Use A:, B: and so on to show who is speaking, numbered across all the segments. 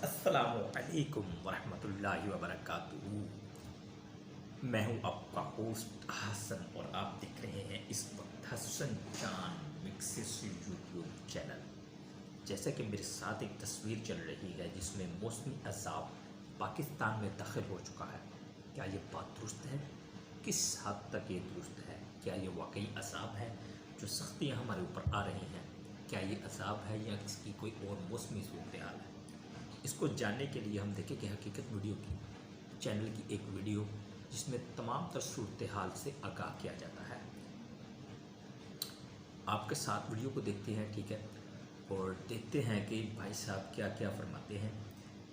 A: अस्सलामु अलैकुम वरहमतुल्लाहि वबरकातुहू। मैं हूं आपका होस्ट हसन और आप देख रहे हैं इस वक्त हसन जान मिक्सिस यूट्यूब चैनल। जैसा कि मेरे साथ एक तस्वीर चल रही है जिसमें मौसमी अज़ाब पाकिस्तान में दाखिल हो चुका है। क्या ये बात दुरुस्त है? किस हद तक ये दुरुस्त है? क्या ये वाकई अज़ाब है जो सख्तियाँ हमारे ऊपर आ रही हैं? क्या ये अज़ाब है या इसकी कोई और मौसमी सूरत हाल है? इसको जानने के लिए हम देखेंगे हकीकत वीडियो की चैनल की एक वीडियो जिसमें तमाम तर सूरत हाल से आगाह किया जाता है। आपके साथ वीडियो को देखते हैं, ठीक है, और देखते हैं कि भाई साहब क्या क्या फरमाते हैं,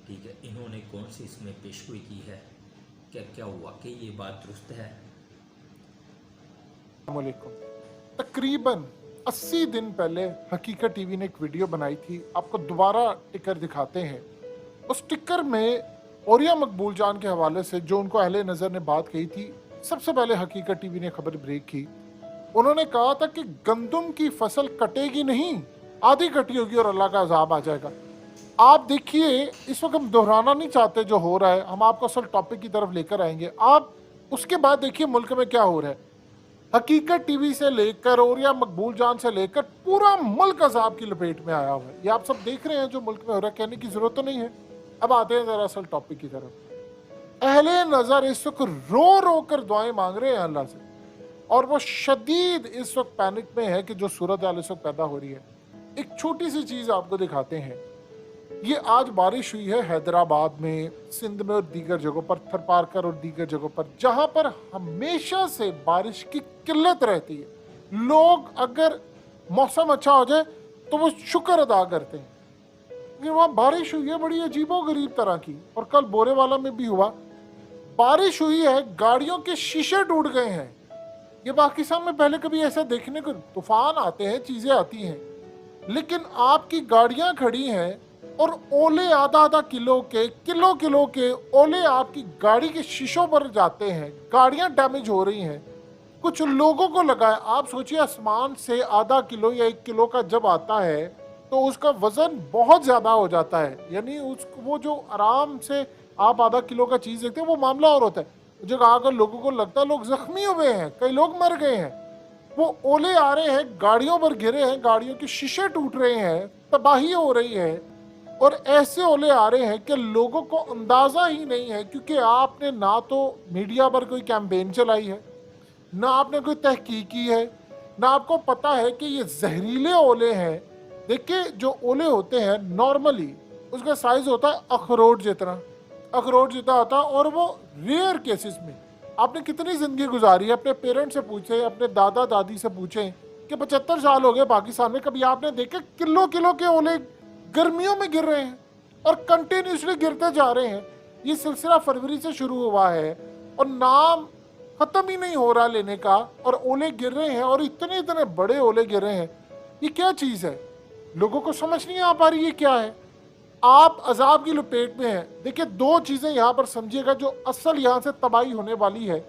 A: ठीक है। इन्होंने कौन सी इसमें पेशगोई की है, क्या क्या हुआ कि ये बात दुरुस्त है।
B: तकरीबन 80 दिन पहले हकीकत टीवी ने एक वीडियो बनाई थी, आपको दोबारा टिकर दिखाते हैं। उस टिकर में औरिया मकबूल जान के हवाले से जो उनको अहले नज़र ने बात कही थी, सबसे पहले हकीकत टीवी ने खबर ब्रेक की। उन्होंने कहा था कि गंदम की फसल कटेगी नहीं, आधी कटी होगी और अल्लाह का अजाब आ जाएगा। आप देखिए, इस वक्त हम दोहराना नहीं चाहते जो हो रहा है, हम आपको असल टॉपिक की तरफ लेकर आएंगे। आप उसके बाद देखिए मुल्क में क्या हो रहा है। हकीकत टीवी से लेकर औरिया मकबूल जान से लेकर पूरा मुल्क अजाब की लपेट में आया हुआ है। ये आप सब देख रहे हैं जो मुल्क में हो रहा है, कहने की जरूरत तो नहीं है। अब आते हैं जरा असल टॉपिक की तरफ। अहले नजर इस वक्त रो रो कर दुआएं मांग रहे हैं अल्लाह से, और वो शदीद इस वक्त पैनिक में है कि जो सूरत हाल इस वक्त पैदा हो रही है। एक छोटी सी चीज आपको दिखाते हैं। ये आज बारिश हुई है हैदराबाद में, सिंध में और दीगर जगहों पर, थरपारकर और दीगर जगहों पर, जहां पर हमेशा से बारिश की किल्लत रहती है। लोग अगर मौसम अच्छा हो जाए तो वो शुक्र अदा करते हैं। लेकिन वहाँ बारिश हुई है बड़ी अजीबो गरीब तरह की, और कल बोरेवाला में भी हुआ। बारिश हुई है, गाड़ियों के शीशे टूट गए हैं। ये पाकिस्तान में पहले कभी ऐसा देखने को, तूफान आते हैं, चीजें आती हैं, लेकिन आपकी गाड़ियां खड़ी हैं और ओले आधा आधा किलो के ओले आपकी गाड़ी के शीशों पर जाते हैं। गाड़ियां डैमेज हो रही हैं, कुछ लोगों को लगा है। आप सोचिए, आसमान से आधा किलो या 1 किलो का जब आता है तो उसका वजन बहुत ज्यादा हो जाता है। यानी वो जो आराम से आप आधा किलो का चीज देखते हैं वो मामला और होता है। जब आकर लोगों को लगता है लोग जख्मी हुए हैं, कई लोग मर गए हैं। वो ओले आ रहे हैं, गाड़ियों पर गिरे हैं, गाड़ियों के शीशे टूट रहे हैं, तबाही हो रही है। और ऐसे ओले आ रहे हैं कि लोगों को अंदाजा ही नहीं है, क्योंकि आपने ना तो मीडिया पर कोई कैंपेन चलाई है, ना आपने कोई तहकीक की है, ना आपको पता है कि ये जहरीले ओले हैं। देखिए, जो ओले होते हैं नॉर्मली उसका साइज होता है अखरोट जितना होता है, और वो रेयर केसेस में आपने कितनी जिंदगी गुजारी है, अपने पेरेंट्स से पूछे, अपने दादा दादी से पूछें कि 75 साल हो गए पाकिस्तान में, कभी आपने देखे किलो के ओले गर्मियों में गिर रहे हैं और कंटिन्यूसली गिरते जा रहे हैं। ये सिलसिला फरवरी से शुरू हुआ है और नाम खत्म ही नहीं हो रहा लेने का, और ओले गिर रहे हैं, और इतने बड़े ओले गिर रहे हैं। ये क्या चीज है, लोगों को समझ नहीं आ पा रही है क्या है। आप अजाब की लपेट में हैं। देखिए, 2 चीजें यहाँ पर समझिएगा जो असल यहाँ से तबाही होने वाली है।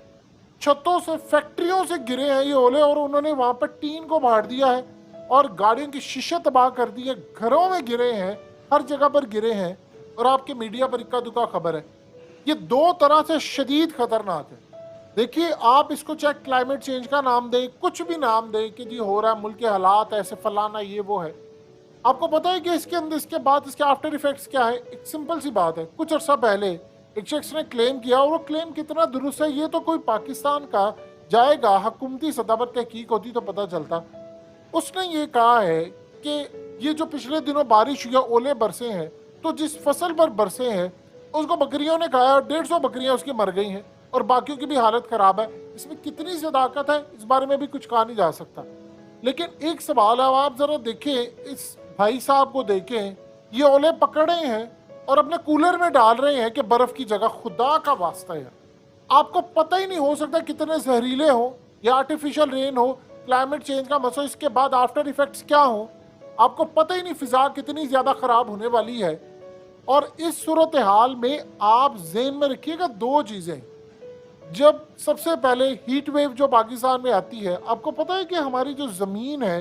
B: छतों से, फैक्ट्रियों से गिरे हैं ये ओले, और उन्होंने वहां पर टीन को फाड़ दिया है और गाड़ियों की शीशे तबाह कर दी है, घरों में गिरे हैं, हर जगह पर गिरे हैं, और आपके मीडिया पर इक्का दुक्का खबर है। ये 2 तरह से शदीद खतरनाक है। देखिए, आप इसको चाहे क्लाइमेट चेंज का नाम दें, कुछ भी नाम दें कि जी हो रहा है, मुल्क के हालात ऐसे, फलाना ये वो है। आपको पता है कि इसके अंदर, इसके बाद इसके आफ्टर इफेक्ट्स क्या है? एक सिंपल सी बात है। कुछ अर्सा पहले एक शख्स ने क्लेम किया, और वो क्लेम कितना दुरुस्त है ये तो कोई पाकिस्तान का जाएगा, हुकूमती सतह पर तहकीक होती तो पता चलता। उसने ये कहा है कि ये जो पिछले दिनों बारिश हुई है, ओले बरसे हैं, तो जिस फसल पर बरसे हैं उसको बकरियों ने खाया, और 150 बकरियां उसकी मर गई हैं, और बाकियों की भी हालत खराब है। इसमें कितनी सदाकत है इस बारे में भी कुछ कहा नहीं जा सकता। लेकिन एक सवाल है, आप जरा देखें, इस भाई साहब को देखें, ये ओले पकड़े हैं और अपने कूलर में डाल रहे हैं कि बर्फ की जगह। खुदा का वास्ता है, आपको पता ही नहीं हो सकता कितने जहरीले हो, या आर्टिफिशियल रेन हो, क्लाइमेट चेंज का मसला, इसके बाद आफ्टर इफेक्ट्स क्या हो, आपको पता ही नहीं। फिजा कितनी ज्यादा खराब होने वाली है। और इस सूरत हाल में आप ज़हन में रखिएगा 2 चीजें। जब सबसे पहले हीट वेव जो पाकिस्तान में आती है, आपको पता है कि हमारी जो ज़मीन है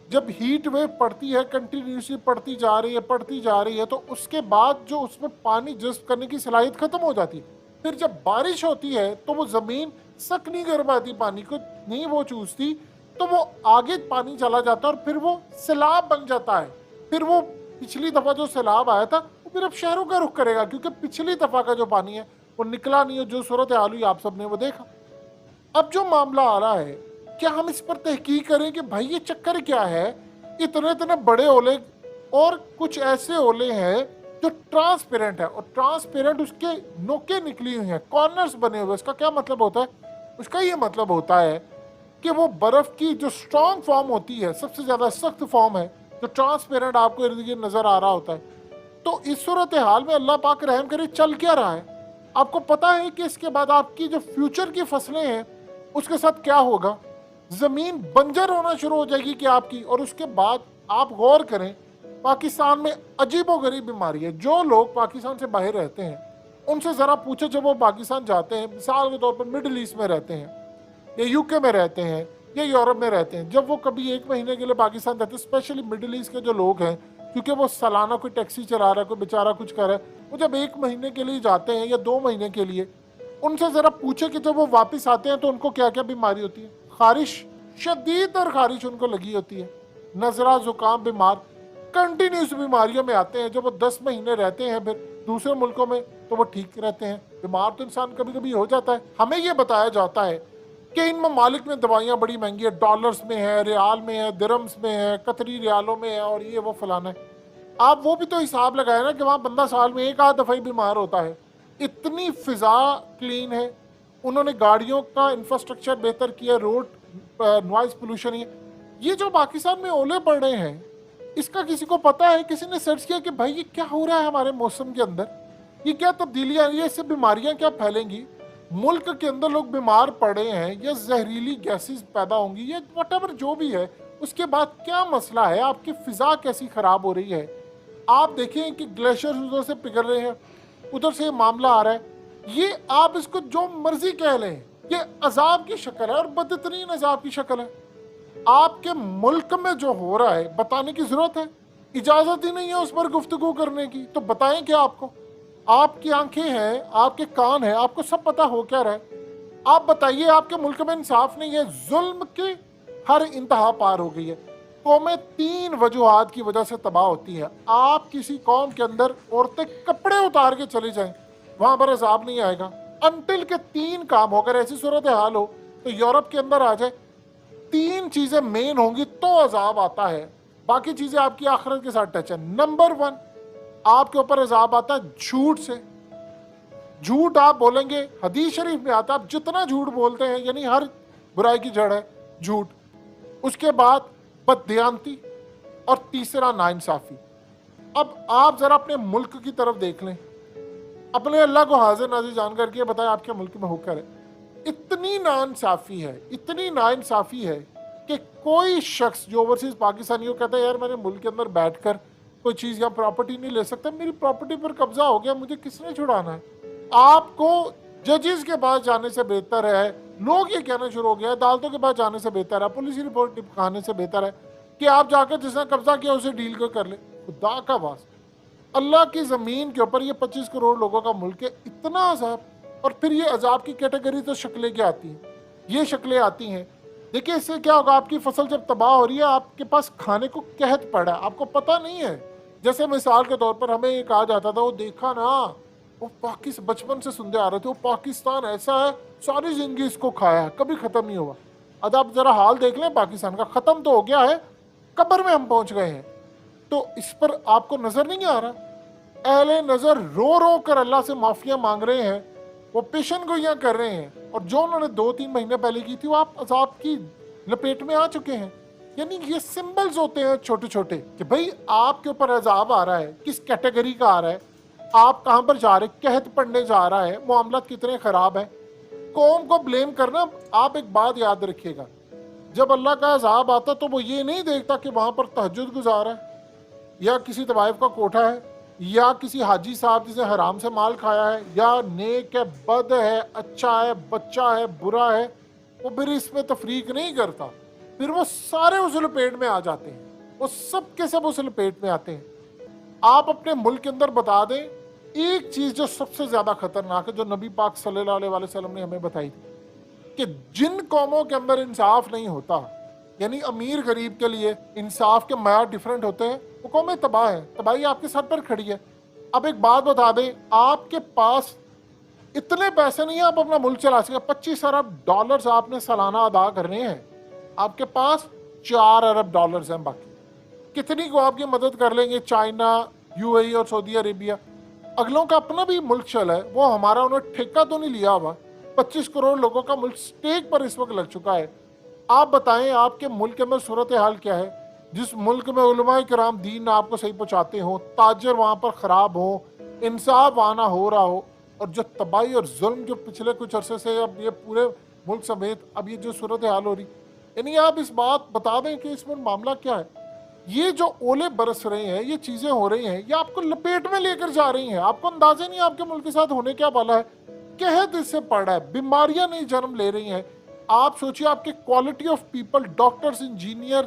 B: جب ہیٹ ویو پڑتی ہے کنٹینیوسلی پڑتی جا رہی ہے تو اس کے بعد جو اس میں پانی جذب کرنے کی صلاحیت ختم ہو جاتی ہے. پھر جب بارش ہوتی ہے تو وہ زمین سک نہیں کر پاتی, پانی کو نہیں وہ چوستی, تو وہ آگے پانی چلا جاتا ہے اور پھر وہ سیلاب بن جاتا ہے. پھر وہ پچھلی دفعہ جو سیلاب آیا تھا وہ پھر اب شہروں کا رخ کرے گا, کیونکہ پچھلی دفعہ کا جو پانی ہے وہ نکلا نہیں ہے. جو صورتحال ہوئی آپ سب نے وہ دیکھا. اب جو معاملہ آ رہا ہے, کیا ہم اس پر تحقیق کریں کہ بھائی یہ چکر کیا ہے؟ اتنے بڑے اولے اور کچھ ایسے اولے ہیں جو ٹرانسپیرنٹ ہے, اور ٹرانسپیرنٹ اس کے نوکیں نکلی ہوئی ہیں, کارنرز بنے ہوئے. اس کا کیا مطلب ہوتا ہے؟ اس کا یہ مطلب ہوتا ہے کہ وہ برف کی جو سٹرونگ فارم ہوتی ہے, سب سے زیادہ سخت فارم ہے, جو ٹرانسپیرنٹ آپ کو ارد گرد نظر آ رہا ہوتا ہے. تو اس صورتحال میں اللہ پاک رحم کرے چل کیا رہا ہے؟ آپ کو پتا ہے کہ اس کے بعد آپ کی جو فیوچر کی فصلیں ہیں اس کے ساتھ کیا ہوگا؟ زمین بنجر ہونا شروع ہو جائے گی کہ آپ کی. اور اس کے بعد آپ غور کریں, پاکستان میں عجیب و غریب بیماری ہے. جو لوگ پاکستان سے باہر رہتے ہیں ان سے ذرا پوچھو, جب وہ پاکستان جاتے ہیں, مثال کے طور پر مڈل ایسٹ میں رہتے ہیں یا یو کے میں رہتے ہیں یا یورپ میں رہتے ہیں, جب وہ کبھی 1 مہینے کے لیے پاکستان رہتے ہیں, اسپیشلی مڈل ایسٹ کے جو لوگ ہیں, کیونکہ وہ سالانہ کوئی ٹیکسی چلا رہا ہے, کوئی بیچارہ کچھ کر رہا ہے, وہ جب 1 مہینے کے لیے جاتے ہیں یا 2 مہینے کے لیے, ان سے ذرا پوچھے کہ جب وہ واپس آتے ہیں تو ان کو کیا کیا بیماری ہوتی ہے. خارش, شدید تر خارش ان کو لگی ہوتی ہے, نزلہ, زکام, بیمار, کنٹینیوس بیماریوں میں آتے ہیں. جب وہ 10 مہینے رہتے ہیں پھر دوسرے ملکوں میں تو وہ ٹھیک رہتے ہیں. بیمار تو انسان کبھی کبھی ہو جاتا ہے. ہمیں یہ بتایا جاتا ہے کہ ان ممالک میں دوائیاں بڑی مہنگی ہے, ڈالرز میں ہے, ریال میں ہے, درمز میں ہے, قطری ریالوں میں ہے, اور یہ وہ فلانا ہے. آپ وہ بھی تو حساب لگائے نا کہ وہاں بندہ سال میں 1 دفعہ ہی بیمار ہوتا ہے. اتنی فضا کلین ہے, انہوں نے گاڑیوں کا انفراسٹرکچر بہتر کیا, روڈ نوائز پولوشن. یہ جو پاکستان میں اولے پڑ رہے ہیں, اس کا کسی کو پتا ہے؟ کسی نے سرچ کیا کہ بھائی یہ کیا ہو رہا ہے ہمارے موسم کے اندر؟ یہ کیا تبدیلیاں, یہ اس سے بیماریاں کیا پھیلیں گی؟ ملک کے اندر لوگ بیمار پڑے ہیں, یا زہریلی گیسز پیدا ہوں گی, یا واٹ ایور جو بھی ہے. اس کے بعد کیا مسئلہ ہے؟ آپ کی فضا کیسی خراب ہو رہی ہے؟ آپ دیکھیں کہ گلیشیئر ادھر سے پگھل رہے ہیں, ادھر سے معاملہ آ رہا ہے. یہ آپ اس کو جو مرضی کہہ لیں, یہ عذاب کی شکل ہے, اور بدترین عذاب کی شکل ہے. آپ کے ملک میں جو ہو رہا ہے بتانے کی ضرورت ہے؟ اجازت ہی نہیں ہے اس پر گفتگو کرنے کی, تو بتائیں کیا آپ کو؟ آپ کی آنکھیں ہیں, آپ کے کان ہیں, آپ کو سب پتا ہو کیا رہا ہے. آپ بتائیے, آپ کے ملک میں انصاف نہیں ہے, ظلم کی ہر انتہا پار ہو گئی ہے. قومیں 3 وجوہات کی وجہ سے تباہ ہوتی ہیں. آپ کسی قوم کے اندر عورتیں کپڑے اتار کے چلی جائیں, وہاں پر عذاب نہیں آئے گا انٹل کے 3 کام ہو. اگر ایسی صورتحال ہو تو یورپ کے اندر آ جائے, 3 چیزیں مین ہوں گی تو عذاب آتا ہے. باقی چیزیں آپ کی آخرت کے ساتھ ٹچ ہے. نمبر 1, آپ کے اوپر عذاب آتا ہے جھوٹ سے. جھوٹ آپ بولیں گے, حدیث شریف میں آتا ہے آپ جتنا جھوٹ بولتے ہیں, یعنی ہر برائی کی جڑ ہے جھوٹ. اس کے بعد بددیانتی, اور تیسرا ناانصافی. اب آپ ذرا اپنے ملک کی طرف دیکھ لیں, اپنے اللہ کو حاضر ناظر جان کر کے بتائیں آپ کے ملک میں ہو کر ہے. اتنی ناانصافی ہے, اتنی ناانصافی ہے کہ کوئی شخص جو اوورسیز پاکستانی کو کہتا ہے یار میں نے ملک کے اندر بیٹھ کر کوئی چیز یا پراپرٹی نہیں لے سکتا, میری پراپرٹی پر قبضہ ہو گیا, مجھے کس نے چھڑانا ہے؟ آپ کو ججز کے پاس جانے سے بہتر ہے, لوگ یہ کہنا شروع ہو گیا, عدالتوں کے پاس جانے سے بہتر ہے, پولیس رپورٹ دکھانے سے بہتر ہے کہ آپ جا کر جس نے قبضہ کیا اسے ڈیل کر لیں. خدا کا واسطہ, اللہ کی زمین کے اوپر یہ 25 کروڑ لوگوں کا ملک ہے, اتنا عذاب. اور پھر یہ عذاب کی کیٹیگری تو شکلیں کیا آتی ہیں, یہ شکلیں آتی ہیں. دیکھیں اس سے کیا ہوگا, آپ کی فصل جب تباہ ہو رہی ہے, آپ کے پاس کھانے کو قحط پڑا ہے, آپ کو پتہ نہیں ہے. جیسے مثال کے طور پر ہمیں یہ کہا جاتا تھا, وہ دیکھا نا, وہ بچپن سے سنتے آ رہے تھے, وہ پاکستان ایسا ہے ساری زندگی اس کو کھایا ہے, کبھی ختم نہیں ہوا. اب آپ ذرا حال دیکھ لیں پاکستان کا, ختم تو ہو گیا ہے, قبر میں ہم پہنچ گئے ہیں. تو اس پر آپ کو نظر نہیں آ رہا؟ اہل نظر رو رو کر اللہ سے معافیاں مانگ رہے ہیں, وہ پیشن گوئیاں کر رہے ہیں, اور جو انہوں نے 2-3 مہینے پہلے کی تھی وہ آپ عذاب کی لپیٹ میں آ چکے ہیں. یعنی یہ سمبلز ہوتے ہیں چھوٹے چھوٹے کہ بھئی آپ کے اوپر عذاب آ رہا ہے, کس کیٹیگری کا آ رہا ہے, آپ کہاں پر جا رہے, قحط پڑنے جا رہا ہے, معاملات کتنے خراب ہیں. قوم کو بلیم کرنا, آپ ایک بات یاد رکھیے گا, جب اللہ کا عذاب آتا تو وہ یہ نہیں دیکھتا کہ وہاں پر تہجد گزارا ہے, یا کسی طوائف کا کوٹھا ہے, یا کسی حاجی صاحب جس نے حرام سے مال کھایا ہے, یا نیک ہے, بد ہے, اچھا ہے, بچہ ہے, برا ہے. وہ پھر اس میں تفریق نہیں کرتا, پھر وہ سارے اس لپیٹ میں آ جاتے ہیں. वो सब के सब उस लपेट में आते हैं। आप अपने मुल्क के अंदर बता दें एक चीज जो सबसे ज्यादा खतरनाक है, जो नबी पाक सल्लल्लाहु अलैहि वसल्लम ने हमें बताई थी, कि जिन कौमों के अंदर इंसाफ नहीं होता, यानी अमीर गरीब के लिए इंसाफ के मयार डिफरेंट होते हैं, वो कौमें तबाह है। तबाही आपके सर पर खड़ी है। अब एक बात बता दें, आपके पास इतने पैसे नहीं है आप अपना मुल्क चला सके। 25 अरब डॉलर्स आपने सालाना अदा करने हैं, आपके पास 4 अरब डॉलर्स हैं, बाकी कितनी को आपकी मदद कर लेंगे चाइना, यूएई और सऊदी अरेबिया। अगलों का अपना भी मुल्क चल है, वो हमारा उन्होंने ठेका तो नहीं लिया हुआ। 25 करोड़ लोगों का मुल्क स्टेक पर इस वक्त लग चुका है। आप बताएं आपके मुल्क में सूरत हाल क्या है? जिस मुल्क में उलमाए किराम दीन आपको सही पहुंचाते हो, ताजर वहां पर खराब हो, इंसाफ आना हो रहा हो, और जो तबाही और जुल्म जो पिछले कुछ अरसे से अब ये पूरे मुल्क समेत अब ये जो सूरत हाल हो रही, यानी आप इस बात बता दें कि इसमें मामला क्या है। ये जो ओले बरस रहे हैं, ये चीजें हो रही हैं, ये आपको लपेट में लेकर जा रही हैं। आपको अंदाजा नहीं आपके मुल्क के साथ होने क्या वाला है। कहत इससे पड़ रहा है, बीमारियां नहीं जन्म ले रही हैं। आप सोचिए आपके quality of people, doctors, engineer,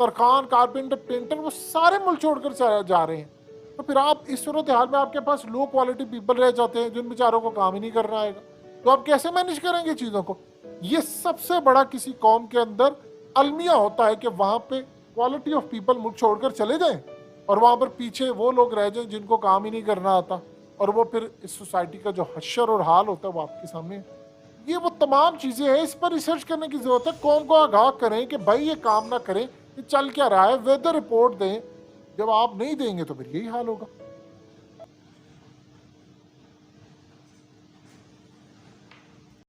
B: तरखान, कारपेंटर, पेंटर, वो सारे मुल्क छोड़कर जा रहे हैं। तो फिर आप इस सूरत हाल में आपके पास लो क्वालिटी पीपल रह जाते हैं, जिन बेचारों को काम ही नहीं करना आएगा। तो आप कैसे मैनेज करेंगे चीज़ों को? ये सबसे बड़ा किसी कौम के अंदर अलमिया होता है कि वहाँ पे क्वालिटी ऑफ पीपल मुल्क छोड़कर चले जाएं और वहाँ पर पीछे वो लोग रह जाएं जिनको काम ही नहीं करना आता, और वो फिर इस सोसाइटी का जो हश्र और हाल होता है वो आपके सामने है। ये वो तमाम चीज़ें हैं, इस पर रिसर्च करने की ज़रूरत है। कौम को आगाह करें कि भाई ये काम ना करें, ये चल क्या रहा है, वेदर रिपोर्ट दें। जब आप नहीं देंगे तो फिर यही हाल होगा।